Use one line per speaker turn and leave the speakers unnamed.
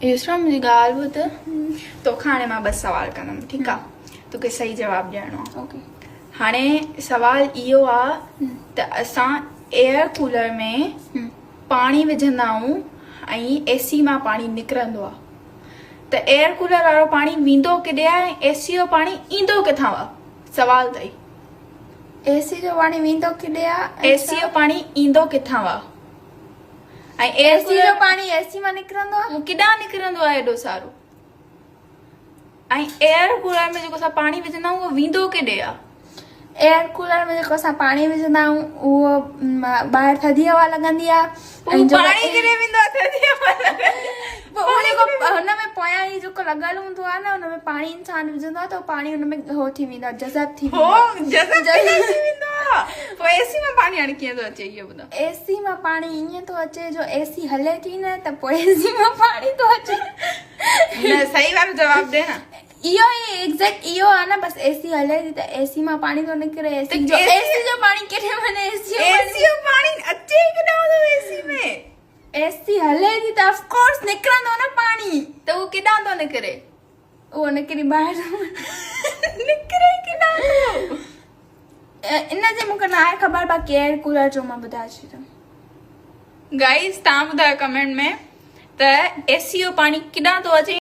एसरा मुझे गाल ॿुध तो खाने मां बस सवाल कंदमि ठीकु आहे तोखे सही जवाब ॾियणो आहे
ओके
हाणे सवाल इहो आहे त असां एयर कूलर में पाणी विझंदा आहियूं ऐं एसी मां पाणी निकिरंदो आहे त एयर कूलर वारो पाणी वेंदो किथे आहे ऐं एसी जो पाणी ईंदो किथां आहे सवाल अथई
एसी जो पाणी वेंदो किथे आहे
एसी जो पाणी ईंदो किथां आहे ऐं एयर
एसी जो पाणी एसी मां निकिरंदो आहे
किॾां निकिरंदो आहे एॾो सारो ऐं एयर कूलर में जेको असां पाणी विझंदा आहियूं उहो वेंदो केॾे आहे
एयर कूलर में जेको असां पाणी विझंदा आहियूं उहो ॿाहिरि थधी हवा लॻंदी आहे ऐं
पाणी केॾे वेंदो आहे थधी हवा
हुनमें पोयां ई जेको लॻल हूंदो आहे न हुनमें पाणी इंसान विझंदो आहे त पाणी हुनमें हो थी वेंदो आहे जज़ब थी
वेंदो आहे पोइ एसी मां पाणी हाणे कीअं थो अचे इहो ॿुधायो
एसी मां पाणी ईअं थो अचे जो एसी हले थी न त पोइ एसी मां पाणी थो अचे
न सही वारो जवाब ॾे न
इहो ई एग्ज़ैक्ट इहो आहे न बस एसी हले थी त एसी मां पाणी थो निकिरे एसी जो पाणी केॾे वञे
एसी जो पाणी अचे केॾां थो एसी में
एसी हले थी त ऑफ कोर्स निकिरंदो न पाणी
त उहो केॾां थो निकिरे
उहो निकिरी ॿाहिरि
निकिरे केॾां थो
इन जे मूंखे न आहे ख़बर बाक़ी एयर कूलर जो मां ॿुधाए छॾियो
गाइस तव्हां ॿुधायो कमेंट में त एसी जो पाणी केॾां थो अचे